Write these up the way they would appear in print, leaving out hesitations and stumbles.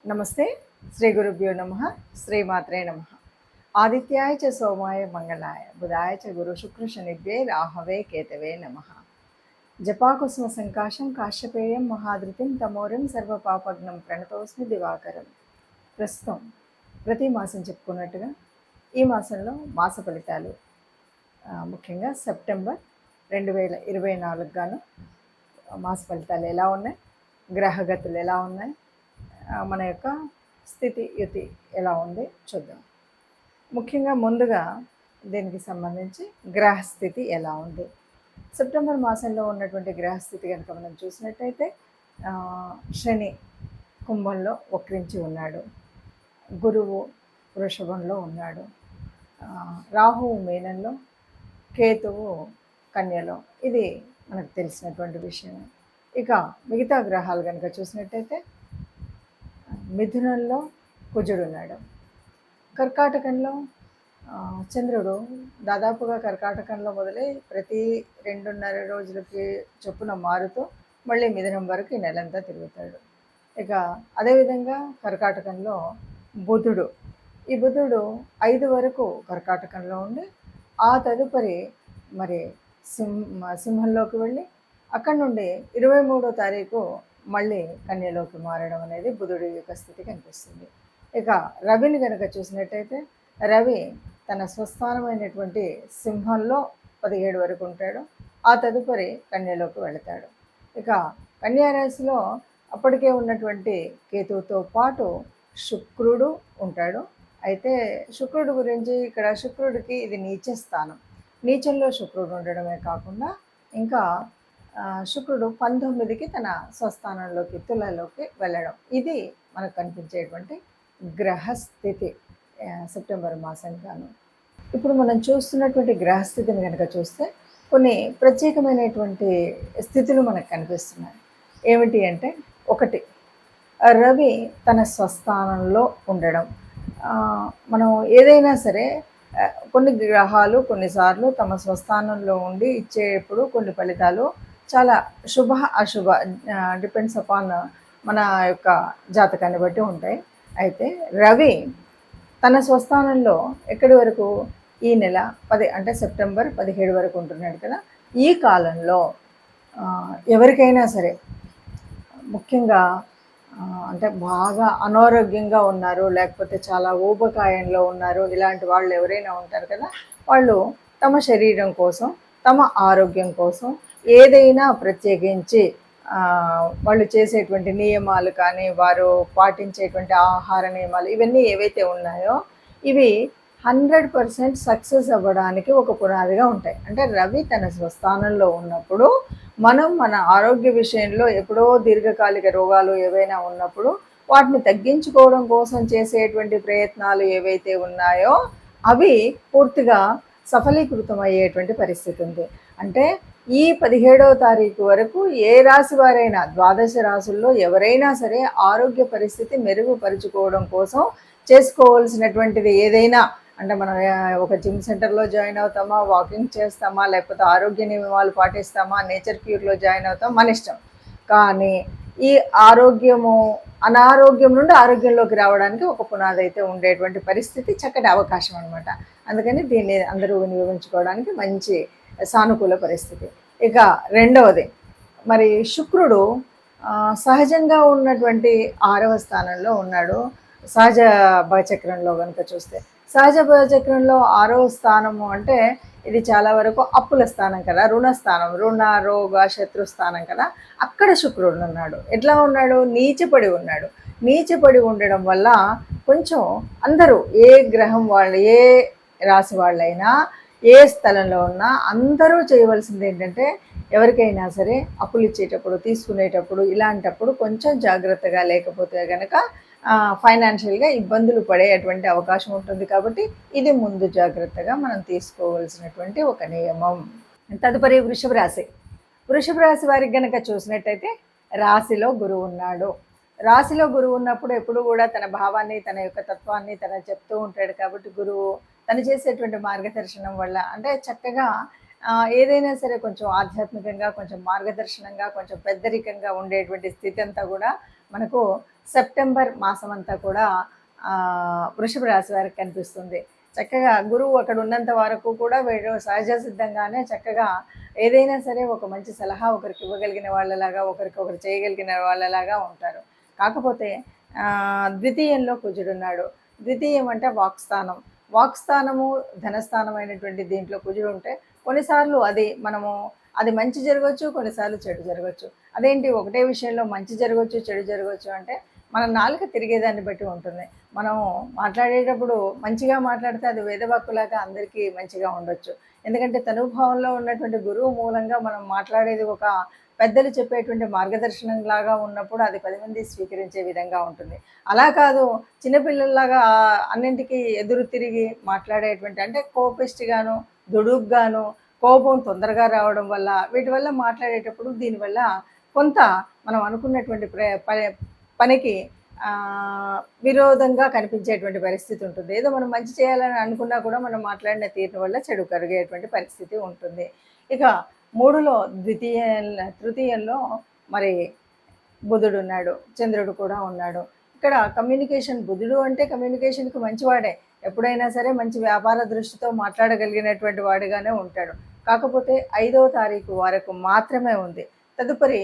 నమస్తే. శ్రీ గురుభ్యో నమః. శ్రీమాత్రే నమః. ఆదిత్యాయ చ సోమాయ మంగళాయ బుధాయ చ గురు శుక్ర శనిభ్యే రాహవే కేతవే నమః. జపాకుసుమ సంకాశం కాశ్యపేయం మహాధృతిం తమోరం సర్వపాపగ్నం ప్రణతోస్మి దివాకరం. ప్రస్తుతం ప్రతి మాసం చెప్పుకున్నట్టుగా ఈ మాసంలో మాస ఫలితాలు ముఖ్యంగా సెప్టెంబర్ 2024 గాను మాస ఫలితాలు ఎలా ఉన్నాయి, గ్రహగతులు ఎలా ఉన్నాయి, మన యొక్క స్థితి యుతి ఎలా ఉంది చూద్దాం. ముఖ్యంగా ముందుగా దీనికి సంబంధించి గ్రహస్థితి ఎలా ఉంది. సెప్టెంబర్ మాసంలో ఉన్నటువంటి గ్రహస్థితి కనుక మనం చూసినట్టయితే శని కుంభంలో వక్రించి ఉన్నాడు, గురువు వృషభంలో ఉన్నాడు, రాహువు మీనంలో, కేతువు కన్యలో. ఇది మనకు తెలిసినటువంటి విషయం. ఇక మిగతా గ్రహాలు కనుక చూసినట్టయితే మిథునంలో కుజుడు ఉన్నాడు, కర్కాటకంలో చంద్రుడు దాదాపుగా కర్కాటకంలో మొదలై ప్రతి 2.5 రోజులకి చొప్పున మారుతూ మళ్ళీ మిథునం వరకు ఈ నెలంతా తిరుగుతాడు. ఇక అదేవిధంగా కర్కాటకంలో బుధుడు, ఈ బుధుడు 5 వరకు కర్కాటకంలో ఉండి ఆ తదుపరి మరి సింహంలోకి వెళ్ళి అక్కడి నుండి 23వ తారీఖు మళ్ళీ కన్యలోకి మారడం అనేది బుధుడి యొక్క స్థితి కనిపిస్తుంది. ఇక రవిని కనుక చూసినట్టయితే రవి తన స్వస్థానమైనటువంటి సింహంలో 17 వరకు ఉంటాడు, ఆ తదుపరి కన్యలోకి వెళతాడు. ఇక కన్యారాశిలో అప్పటికే ఉన్నటువంటి కేతువుతో పాటు శుక్రుడు ఉంటాడు. అయితే శుక్రుడు గురించి ఇక్కడ శుక్రుడికి ఇది నీచ స్థానం. నీచంలో శుక్రుడు ఉండడమే కాకుండా ఇంకా శుక్రుడు 19కి తన స్వస్థానంలోకి తులలోకి వెళ్ళడం. ఇది మనకు కనిపించేటువంటి గ్రహస్థితి సెప్టెంబర్ మాసం గాను. ఇప్పుడు మనం చూస్తున్నటువంటి గ్రహస్థితిని కనుక చూస్తే కొన్ని ప్రత్యేకమైనటువంటి స్థితులు మనకు కనిపిస్తున్నాయి. ఏమిటి అంటే, ఒకటి, రవి తన స్వస్థానంలో ఉండడం. మనం ఏదైనా సరే కొన్ని గ్రహాలు కొన్నిసార్లు తమ స్వస్థానంలో ఉండి ఇచ్చేప్పుడు కొన్ని ఫలితాలు చాలా శుభ అశుభ డిపెండ్స్ అపాన్ మన యొక్క జాతకాన్ని బట్టి ఉంటాయి. అయితే రవి తన స్వస్థానంలో ఎక్కడి వరకు, ఈ నెల 10 అంటే సెప్టెంబర్ 17 వరకు ఉంటున్నాడు కదా. ఈ కాలంలో ఎవరికైనా సరే ముఖ్యంగా అంటే బాగా అనారోగ్యంగా ఉన్నారు, లేకపోతే చాలా ఊబకాయంలో ఉన్నారు, ఇలాంటి వాళ్ళు ఎవరైనా ఉంటారు కదా, వాళ్ళు తమ శరీరం కోసం, తమ ఆరోగ్యం కోసం ఏదైనా ప్రత్యేకించి వాళ్ళు చేసేటువంటి నియమాలు కానీ, వారు పాటించేటువంటి ఆహార నియమాలు ఇవన్నీ ఏవైతే ఉన్నాయో ఇవి 100% సక్సెస్ అవ్వడానికి ఒక పునాదిగా ఉంటాయి. అంటే రవి తన స్వస్థానంలో ఉన్నప్పుడు మనం మన ఆరోగ్య విషయంలో ఎప్పుడో దీర్ఘకాలిక రోగాలు ఏవైనా ఉన్నప్పుడు వాటిని తగ్గించుకోవడం కోసం చేసేటువంటి ప్రయత్నాలు ఏవైతే ఉన్నాయో అవి పూర్తిగా సఫలీకృతం అయ్యేటువంటి పరిస్థితి ఉంది. అంటే ఈ 17వ తారీఖు వరకు ఏ రాశి వారైనా, 12 రాశుల్లో ఎవరైనా సరే ఆరోగ్య పరిస్థితి మెరుగుపరుచుకోవడం కోసం చేసుకోవాల్సినటువంటిది ఏదైనా, అంటే మనం ఒక జిమ్ సెంటర్లో జాయిన్ అవుతామా, వాకింగ్ చేస్తామా, లేకపోతే ఆరోగ్య నియమాలు పాటిస్తామా, నేచర్ క్యూర్లో జాయిన్ అవుతాం, మన ఇష్టం. కానీ ఈ అనారోగ్యం నుండి ఆరోగ్యంలోకి రావడానికి ఒక పునాది అయితే ఉండేటువంటి పరిస్థితి, చక్కటి అవకాశం అనమాట. అందుకని దీన్ని అందరూ వినియోగించుకోవడానికి మంచి సానుకూల పరిస్థితి. ఇక రెండవది, మరి శుక్రుడు సహజంగా ఉన్నటువంటి 6వ స్థానంలో ఉన్నాడు. సహజ భవచక్రంలో కనుక చూస్తే, సహజ భవచక్రంలో 6వ స్థానము అంటే ఇది చాలా వరకు అప్పుల స్థానం కదా, రుణస్థానం, రుణ రోగ శత్రు స్థానం కదా. అక్కడ శుక్రుడు ఉన్నాడు. ఎట్లా ఉన్నాడు? నీచపడి ఉన్నాడు. నీచపడి ఉండడం వల్ల కొంచెం అందరూ, ఏ గ్రహం వాళ్ళు, ఏ రాశి వాళ్ళైనా, ఏ స్థలంలో ఉన్నా అందరూ చేయవలసింది ఏంటంటే, ఎవరికైనా సరే అప్పులు ఇచ్చేటప్పుడు, తీసుకునేటప్పుడు, ఇలాంటప్పుడు కొంచెం జాగ్రత్తగా లేకపోతే కనుక ఫైనాన్షియల్గా ఇబ్బందులు పడేటువంటి అవకాశం ఉంటుంది. కాబట్టి ఇది ముందు జాగ్రత్తగా మనం తీసుకోవాల్సినటువంటి ఒక నియమం. తదుపరి వృషభ రాశి. వృషభ రాశి వారికి కనుక చూసినట్టయితే రాశిలో గురువు ఉన్నాడు. రాశిలో గురువు ఉన్నప్పుడు ఎప్పుడు కూడా తన భావాన్ని, తన యొక్క తత్వాన్ని తన చెప్తూ ఉంటాడు. కాబట్టి గురువు తను చేసేటువంటి మార్గదర్శనం వల్ల, అంటే చక్కగా ఏదైనా సరే కొంచెం ఆధ్యాత్మికంగా, కొంచెం మార్గదర్శనంగా, కొంచెం పెద్దరికంగా ఉండేటువంటి స్థితి అంతా కూడా మనకు సెప్టెంబర్ మాసం అంతా కూడా వృషభ రాశి వారికి కనిపిస్తుంది. చక్కగా గురువు అక్కడ ఉన్నంత వరకు కూడా వీళ్ళు సహజ సిద్ధంగానే చక్కగా ఏదైనా సరే ఒక మంచి సలహా ఒకరికి ఇవ్వగలిగిన వాళ్ళలాగా, ఒకరికొకరు చేయగలిగిన వాళ్ళలాగా ఉంటారు. కాకపోతే ద్వితీయంలో కుజుడున్నాడు. ద్వితీయం అంటే వాక్స్థానం. వాక్స్థానము ధనస్థానం అయినటువంటి దీంట్లో కుజుడు ఉంటే కొన్నిసార్లు అది మంచి జరగవచ్చు, కొన్నిసార్లు చెడు జరగవచ్చు. అదేంటి ఒకటే విషయంలో మంచి జరగవచ్చు, చెడు జరగవచ్చు అంటే మన నాలుక తిరిగేదాన్ని బట్టి ఉంటుంది. మనం మాట్లాడేటప్పుడు మంచిగా మాట్లాడితే అది వేదవాక్కులాగా అందరికీ మంచిగా ఉండొచ్చు. ఎందుకంటే తనుభావంలో ఉన్నటువంటి గురువు మూలంగా మనం మాట్లాడేది ఒక పెద్దలు చెప్పేటువంటి మార్గదర్శనం లాగా ఉన్నప్పుడు అది 10 మంది స్వీకరించే విధంగా ఉంటుంది. అలా కాదు చిన్నపిల్లల్లాగా అన్నింటికీ ఎదురు తిరిగి మాట్లాడేటువంటి అంటే కోపిష్టిగాను, దుడుగ్గాను, కోపం తొందరగా రావడం వల్ల వీటి వల్ల మాట్లాడేటప్పుడు దీనివల్ల కొంత మనం అనుకున్నటువంటి పనికి విరోధంగా కనిపించేటువంటి పరిస్థితి ఉంటుంది. ఏదో మనం మంచి చేయాలని అనుకున్నా కూడా మనం మాట్లాడిన తీరు వల్ల చెడు కలిగేటువంటి పరిస్థితి ఉంటుంది. ఇక 3లో తృతీయంలో మరి బుధుడు ఉన్నాడు, చంద్రుడు కూడా ఉన్నాడు. ఇక్కడ కమ్యూనికేషన్, బుధుడు అంటే కమ్యూనికేషన్కి మంచివాడే, ఎప్పుడైనా సరే మంచి వ్యాపార దృష్టితో మాట్లాడగలిగినటువంటి వాడిగానే ఉంటాడు. కాకపోతే 5వ తారీఖు వరకు మాత్రమే ఉంది. తదుపరి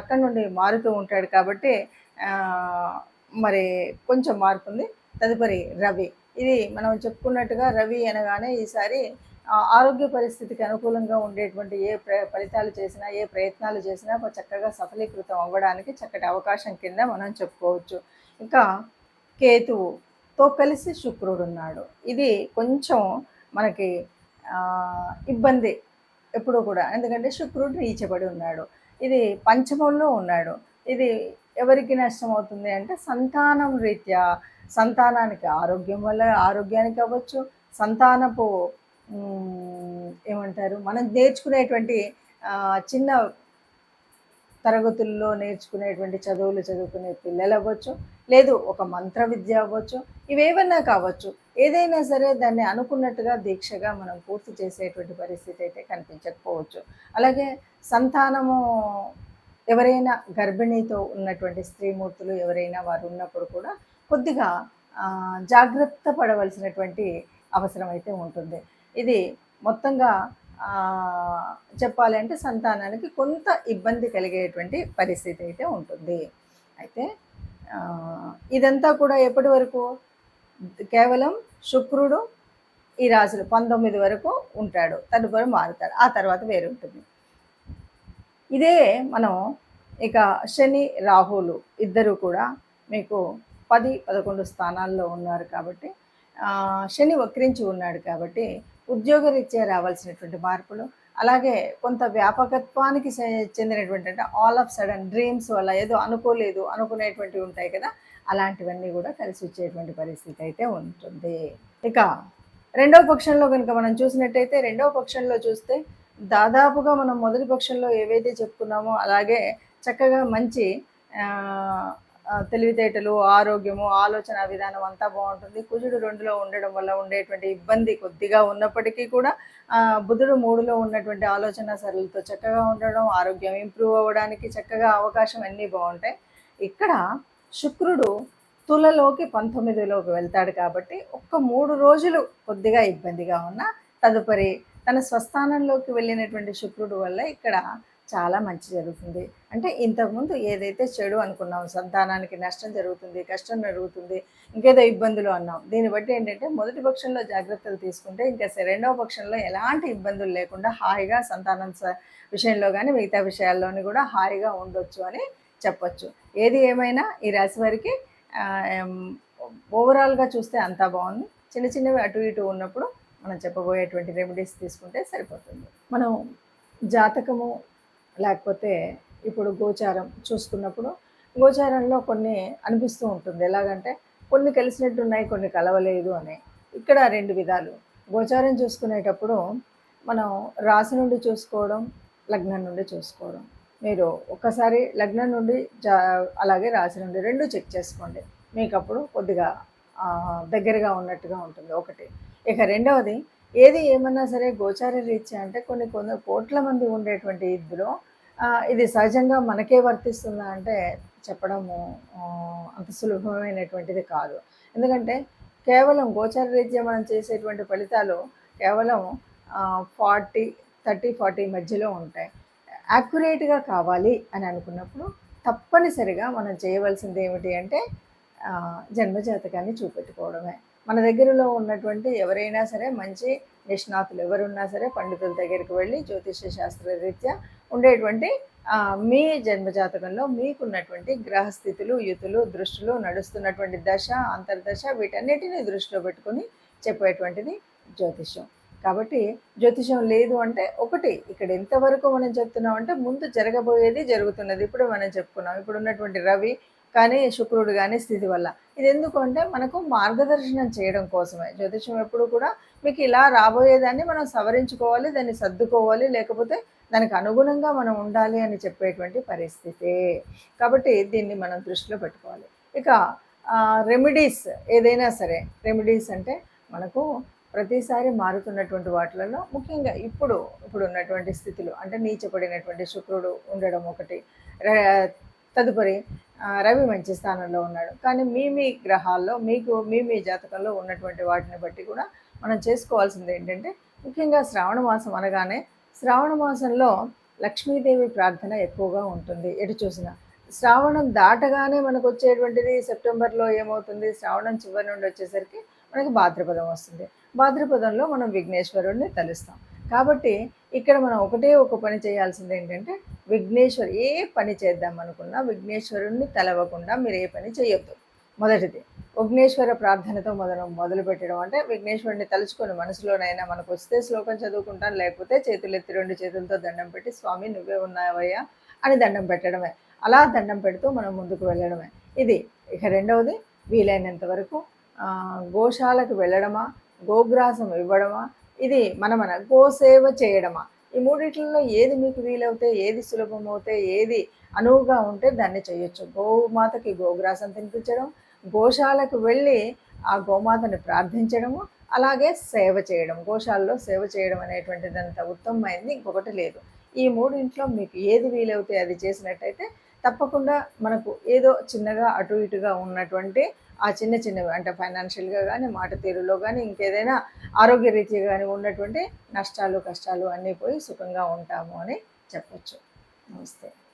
అక్కడి నుండి మారుతూ ఉంటాడు కాబట్టి మరి కొంచెం మార్పు ఉంది. తదుపరి రవి. ఇది మనం చెప్పుకున్నట్టుగా రవి అనగానే ఈసారి ఆరోగ్య పరిస్థితికి అనుకూలంగా ఉండేటువంటి ఏ ఫలితాలు చేసినా, ఏ ప్రయత్నాలు చేసినా చక్కగా సఫలీకృతం అవ్వడానికి చక్కటి అవకాశం కింద మనం చెప్పుకోవచ్చు. ఇంకా కేతువుతో కలిసి శుక్రుడు ఉన్నాడు. ఇది కొంచెం మనకి ఇబ్బంది ఎప్పుడూ కూడా, ఎందుకంటే శుక్రుడు నీచబడి ఉన్నాడు. ఇది పంచమంలో ఉన్నాడు. ఇది ఎవరికి నష్టం అవుతుంది అంటే సంతానం రీత్యా, సంతానానికి ఆరోగ్యం వల్ల ఆరోగ్యానికి అవ్వచ్చు, సంతానపు ఏమంటారు మనం నేర్చుకునేటువంటి చిన్న తరగతుల్లో నేర్చుకునేటువంటి చదువులు చదువుకునే పిల్లలు అవ్వచ్చు, లేదు ఒక మంత్ర విద్య అవ్వచ్చు, ఇవేవన్నా కావచ్చు. ఏదైనా సరే దాన్ని అనుకున్నట్టుగా దీక్షగా మనం పూర్తి చేసేటువంటి పరిస్థితి అయితే కనిపించకపోవచ్చు. అలాగే సంతానము ఎవరైనా గర్భిణీతో ఉన్నటువంటి స్త్రీమూర్తులు ఎవరైనా వారు ఉన్నప్పుడు కూడా కొద్దిగా జాగ్రత్త పడవలసినటువంటి అవసరం అయితే ఉంటుంది. ఇది మొత్తంగా చెప్పాలి అంటే సంతానానికి కొంత ఇబ్బంది కలిగేటువంటి పరిస్థితి అయితే ఉంటుంది. అయితే ఇదంతా కూడా ఎప్పటి వరకు, కేవలం శుక్రుడు ఈ రాశులు 19 వరకు ఉంటాడు, తదుపరి మారుతాడు, ఆ తర్వాత వేరు ఉంటుంది. ఇదే మనం ఇక శని రాహులు ఇద్దరు కూడా మీకు 10-11 స్థానాల్లో ఉన్నారు కాబట్టి, శని వక్రించి ఉన్నాడు కాబట్టి ఉద్యోగరీత్యా రావాల్సినటువంటి మార్పులు, అలాగే కొంత వ్యాపకత్వానికి చెందినటువంటి అంటే ఆల్ ఆఫ్ సడన్ డ్రీమ్స్ వల్ల ఏదో అనుకోలేదు అనుకునేటువంటివి ఉంటాయి కదా, అలాంటివన్నీ కూడా కలిసి వచ్చేటువంటి పరిస్థితి అయితే ఉంటుంది. ఇక రెండవ పక్షంలో కనుక మనం చూసినట్టయితే, రెండవ పక్షంలో చూస్తే దాదాపుగా మనం మొదటి పక్షంలో ఏవైతే చెప్పుకున్నామో అలాగే చక్కగా మంచి తెలివితేటలు, ఆరోగ్యము, ఆలోచన విధానం అంతా బాగుంటుంది. కుజుడు 2లో ఉండడం వల్ల ఉండేటువంటి ఇబ్బంది కొద్దిగా ఉన్నప్పటికీ కూడా బుధుడు 3లో ఉన్నటువంటి ఆలోచన సరళితో చక్కగా ఉండడం, ఆరోగ్యం ఇంప్రూవ్ అవ్వడానికి చక్కగా అవకాశం అన్నీ బాగుంటాయి. ఇక్కడ శుక్రుడు తులలోకి 19లోకి వెళ్తాడు కాబట్టి ఒక్క 3 రోజులు కొద్దిగా ఇబ్బందిగా ఉన్న తదుపరి తన స్వస్థానంలోకి వెళ్ళినటువంటి శుక్రుడు వల్ల ఇక్కడ చాలా మంచి జరుగుతుంది. అంటే ఇంతకుముందు ఏదైతే చెడు అనుకున్నాం, సంతానానికి నష్టం జరుగుతుంది, కష్టం జరుగుతుంది, ఇంకేదో ఇబ్బందులు అన్నాం, దీన్ని బట్టి ఏంటంటే మొదటి పక్షంలో జాగ్రత్తలు తీసుకుంటే ఇంకా రెండవ పక్షంలో ఎలాంటి ఇబ్బందులు లేకుండా హాయిగా సంతానం విషయంలో కానీ మిగతా విషయాల్లోని కూడా హాయిగా ఉండొచ్చు అని చెప్పచ్చు. ఏది ఏమైనా ఈ రాశి వారికి ఓవరాల్గా చూస్తే అంతా బాగుంది. చిన్న చిన్నవి అటు ఇటు ఉన్నప్పుడు మనం చెప్పబోయేటువంటి రెమెడీస్ తీసుకుంటే సరిపోతుంది. మనం జాతకము లేకపోతే ఇప్పుడు గోచారం చూసుకున్నప్పుడు గోచారంలో కొన్ని అనిపిస్తూ ఉంటుంది. ఎలాగంటే కొన్ని కలిసినట్టు ఉన్నాయి, కొన్ని కలవలేదు అని. ఇక్కడ 2 విధాలు. గోచారం చూసుకునేటప్పుడు మనం రాశి నుండి చూసుకోవడం, లగ్నం నుండి చూసుకోవడం. మీరు ఒక్కసారి లగ్నం నుండి అలాగే రాశి నుండి 2 చెక్ చేసుకోండి, మీకు అప్పుడు కొద్దిగా దగ్గరగా ఉన్నట్టుగా ఉంటుంది ఒకటి. ఇక రెండవది, ఏది ఏమన్నా సరే గోచార రీత్యా అంటే కొన్ని కోట్ల మంది ఉండేటువంటి ఇందులో ఇది సహజంగా మనకే వర్తిస్తుందా అంటే చెప్పడము అంత సులభమైనటువంటిది కాదు. ఎందుకంటే కేవలం గోచారరీత్యా మనం చేసేటువంటి ఫలితాలు కేవలం 40, 30, 40 మధ్యలో ఉంటాయి. యాక్యురేట్‌గా కావాలి అని అనుకున్నప్పుడు తప్పనిసరిగా మనం చేయవలసింది ఏమిటి అంటే జన్మజాతకాన్ని చూపెట్టుకోవడమే. మన దగ్గరలో ఉన్నటువంటి ఎవరైనా సరే, మంచి నిష్ణాతులు ఎవరున్నా సరే, పండితుల దగ్గరికి వెళ్ళి జ్యోతిష్య శాస్త్ర రీత్యా ఉండేటువంటి మీ జన్మజాతకంలో మీకున్నటువంటి గ్రహస్థితులు, యుతులు, దృష్టులు, నడుస్తున్నటువంటి దశ, అంతర్దశ వీటన్నిటిని దృష్టిలో పెట్టుకొని చెప్పేటువంటిది జ్యోతిష్యం. కాబట్టి జ్యోతిషం లేదు అంటే ఒకటి ఇక్కడ ఎంతవరకు మనం చెప్తున్నాం అంటే ముందు జరగబోయేది జరుగుతున్నది. ఇప్పుడు మనం చెప్పుకున్నాం. ఇప్పుడు ఉన్నటువంటి రవి కానీ శుక్రుడు కానీ స్థితి వల్ల ఇది ఎందుకు అంటే మనకు మార్గదర్శనం చేయడం కోసమే. జ్యోతిషం ఎప్పుడు కూడా మీకు ఇలా రాబోయేదాన్ని మనం సవరించుకోవాలి, దాన్ని సర్దుకోవాలి, లేకపోతే దానికి అనుగుణంగా మనం ఉండాలి అని చెప్పేటువంటి పరిస్థితి. కాబట్టి దీన్ని మనం దృష్టిలో పెట్టుకోవాలి. ఇక రెమెడీస్ ఏదైనా సరే, రెమెడీస్ అంటే మనకు ప్రతిసారి మారుతున్నటువంటి వాటిలలో ముఖ్యంగా ఇప్పుడు ఉన్నటువంటి స్థితిలో అంటే నీచపడినటువంటి శుక్రుడు ఉండడం ఒకటి, తదుపరి రవి మంచి స్థానంలో ఉన్నాడు. కానీ మీ గ్రహాల్లో మీకు మీ జాతకంలో ఉన్నటువంటి వాటిని బట్టి కూడా మనం చేసుకోవాల్సింది ఏంటంటే ముఖ్యంగా శ్రావణ మాసం అనగానే శ్రావణ మాసంలో లక్ష్మీదేవి ప్రార్థన ఎక్కువగా ఉంటుంది. ఎటు చూసినా శ్రావణం దాటగానే మనకు వచ్చేటువంటిది సెప్టెంబర్లో ఏమవుతుంది, శ్రావణం చివరి నుండి వచ్చేసరికి మనకి భాద్రపదం వస్తుంది. భాద్రపదంలో మనం విఘ్నేశ్వరుడిని తలుస్తాం. కాబట్టి ఇక్కడ మనం ఒక పని చేయాల్సింది ఏంటంటే విఘ్నేశ్వరు ఏ పని చేద్దాం అనుకున్నా విఘ్నేశ్వరుణ్ణి తలవకుండా మీరు ఏ పని చేయొద్దు. మొదటిది విఘ్నేశ్వర ప్రార్థనతో మొదలు పెట్టడం అంటే విఘ్నేశ్వరుని తలుచుకొని మనసులోనైనా మనకు వస్తే శ్లోకం చదువుకుంటాను, లేకపోతే చేతులెత్తి 2 చేతులతో దండం పెట్టి స్వామి నువ్వే ఉన్నావయ్యా అని దండం పెట్టడమే. అలా దండం పెడుతూ మనం ముందుకు వెళ్ళడమే ఇది. ఇక రెండవది వీలైనంత వరకు గోశాలకు వెళ్ళడమా, గోగ్రాసం ఇవ్వడమా, ఇది మన గోసేవ చేయడమా, ఈ మూడిట్లలో ఏది మీకు వీలవుతే, ఏది సులభమవుతే, ఏది అనువుగా ఉంటే దాన్ని చేయొచ్చు. గోమాతకి గోగ్రాసం తినిపించడం, గోశాలకు వెళ్ళి ఆ గోమాతని ప్రార్థించడము, అలాగే సేవ చేయడం. గోశాలలో సేవ చేయడం అనేటువంటిది అంత ఉత్తమమైంది ఇంకొకటి లేదు. ఈ మూడింట్లో మీకు ఏది వీలవుతే అది చేసినట్టయితే తప్పకుండా మనకు ఏదో చిన్నగా అటు ఇటుగా ఉన్నటువంటి ఆ చిన్నవి అంటే ఫైనాన్షియల్గా కానీ, మాట తీరులో కానీ, ఇంకేదైనా ఆరోగ్యరీత్యా కానీ ఉన్నటువంటి నష్టాలు కష్టాలు అన్నీ పోయి సుఖంగా ఉంటాము అని చెప్పచ్చు. నమస్తే.